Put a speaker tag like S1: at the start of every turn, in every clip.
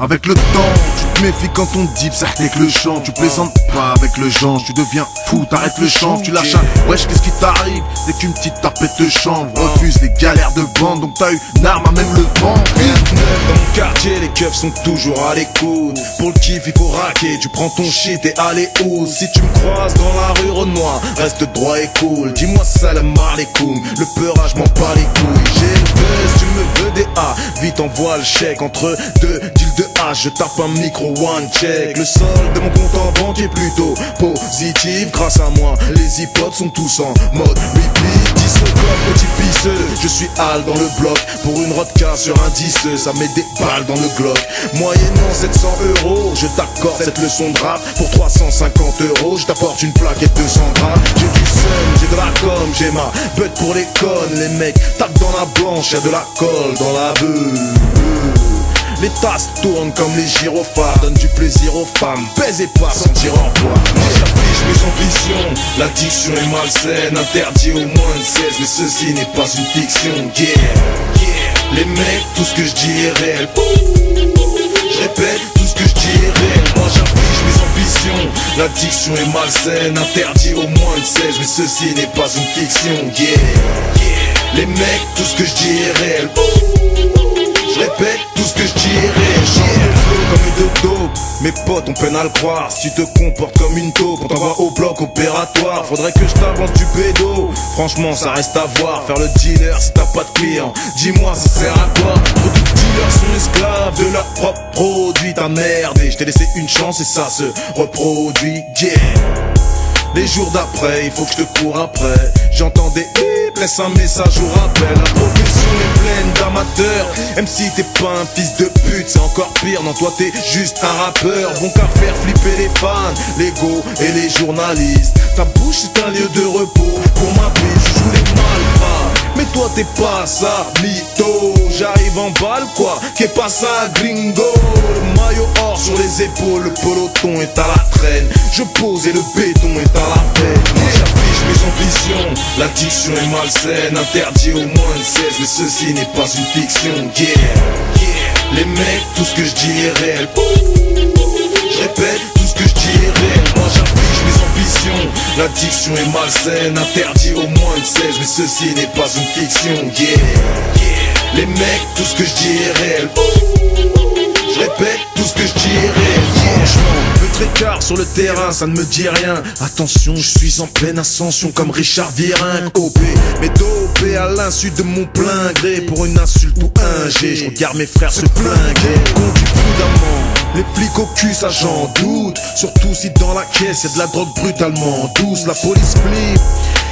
S1: Avec le temps, tu te méfies quand on dip, ça avec le chant. Tu plaisantes pas avec le genre, tu deviens fou, t'arrêtes le chant. Tu lâches un wesh, qu'est-ce qui t'arrive? Dès qu'une petite tapette te chambre, refuse les galères de bande. Donc t'as eu une arme à même le vent.
S2: Dans mon quartier, les keufs sont toujours à l'écoute. Pour le kiff, il faut raquer, tu prends ton shit et allez où? Si tu me croises dans la rue Renoir, reste droit et cool. Dis-moi salam alaikum, le peurage m'en bat les couilles. J'ai le buzz, tu me veux des A, vite envoie le chèque. Entre deux deals de H, je tape un micro one check. Le solde de mon compte en banque est plutôt positif. Grâce à moi, les hip-hop sont tous en mode repeat. 10 secondes, petit pisseux, je suis hal dans le bloc. Pour une rodka sur un 10, ça met des balles dans le glock. Moyennant 700 €, je t'accorde cette leçon de rap. Pour 350 €, je t'apporte une plaquette de 200 grammes. J'ai du seum, j'ai de la com, j'ai ma butt pour les connes. Les mecs tapent dans la blanche, y'a de la colle dans la beuh. Les tasses tournent comme les gyrophares, donnent du plaisir aux femmes, baisez pas sans dire au revoir. Moi j'affiche mes ambitions, l'addiction est malsaine, interdit au moins de 16, mais ceci n'est pas une fiction. Yeah, yeah, les mecs, tout ce que je dis est réel. Je répète, tout ce que je dis est réel. Moi j'affiche mes ambitions, l'addiction est malsaine, interdit au moins de 16, mais ceci n'est pas une fiction. Yeah, yeah, les mecs, tout ce que je dis est réel. Je répète, tout ce que je dis est réel. Change de flow comme une de dope. Mes potes ont peine à le croire. Si tu te comportes comme une taupe, on t'envoie au bloc opératoire. Faudrait que je t'avance du pédo. Franchement ça reste à voir. Faire le dealer si t'as pas de client, dis-moi ça sert à quoi? Beaucoup de dealers sont esclaves de leur propre produit. T'as merdé, je t'ai laissé une chance et ça se reproduit. Yeah. Les jours d'après, il faut que je te cours après. J'entends des hips, laisse un message au rappel. La profession est pleine d'amateurs. Même si t'es pas un fils de pute, c'est encore pire. Non, toi t'es juste un rappeur. Bon qu'à faire flipper les fans, les go et les journalistes. Ta bouche c'est un lieu de repos. Pour ma vie, je joue les malfrats. Mais toi t'es pas ça, mytho. J'arrive en balle quoi, qu'est pas ça, gringo. Le maillot or sur les épaules, le peloton est à la traîne. Je pose et le béton est à la peine. Moi j'affiche mes ambitions, l'addiction est malsaine, interdit au moins de 16, mais ceci n'est pas une fiction. Yeah, yeah, les mecs, tout ce que je dis est réel. Je répète, tout ce que je dis est réel. Moi j'affiche mes ambitions, l'addiction est malsaine, interdit au moins de 16, mais ceci n'est pas une fiction. Yeah, yeah, les mecs, tout ce que je dis est réel. Je répète, tout ce que je dis est réel. Franchement, peu écart sur le terrain, ça ne me dit rien. Attention, je suis en pleine ascension comme Richard Virin. OP, mais dopé à l'insu de mon plein gré. Pour une insulte ou un G, je regarde mes frères se flinguer. Conduis prudemment, les flics au cul, ça j'en doute. Surtout si dans la caisse y'a de la drogue brutalement douce. La police flippe,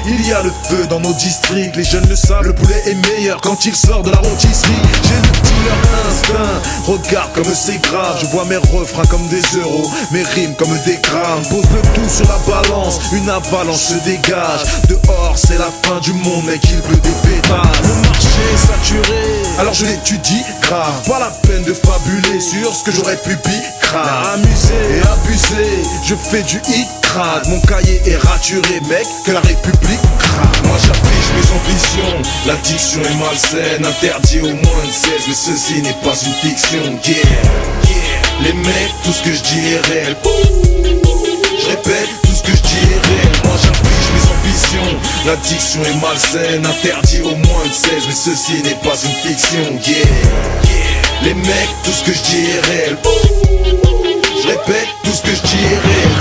S2: il y a le feu dans nos districts. Les jeunes le savent, le poulet est meilleur quand il sort de la rôtisserie. J'ai le dealer instinct, regarde comme c'est grave. Je vois mes refrains comme des euros, mes rimes comme des grammes. Pose le tout sur la balance, une avalanche se dégage. Dehors c'est la fin du monde mec, il pleut des pétales. Le marché est saturé, alors je l'étudie grave. Pas la peine de fabuler sur ce que j'aurais pu bicrave. Amuser et abuser, je fais du hit crade. Mon cahier est raturé mec, que la République crade. Moi j'affiche mes ambitions, l'addiction est malsaine, interdit au moins de 16, mais ceci n'est pas une fiction. Yeah, yeah, les mecs, tout ce que je dis est réel. Je répète, tout ce que je dis est réel. Moi j'affiche mes ambitions, l'addiction est malsaine, interdit au moins de 16, mais ceci n'est pas une fiction. Yeah, yeah, les mecs, tout ce que je dis est réel. Je répète, tout ce que je dis est réel.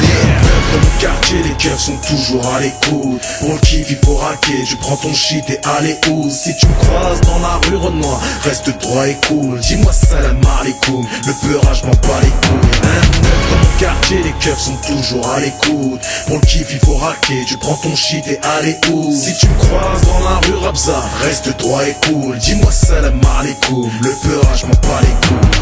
S2: Dans mon quartier, les keufs sont toujours à l'écoute. Pour le kiff, il faut raquer. Je prends ton shit et allez où? Si tu me croises dans la rue Renoir, reste droit et cool. Dis-moi salam alaikum, le peurage m'en bat les couilles. Dans mon quartier, les keufs sont toujours à l'écoute. Pour le kiff, il faut raquer. Tu prends ton shit et allez où? Si tu me croises dans la rue Rabza, reste droit et cool. Dis-moi salam alaikum, le peurage m'en bat les couilles.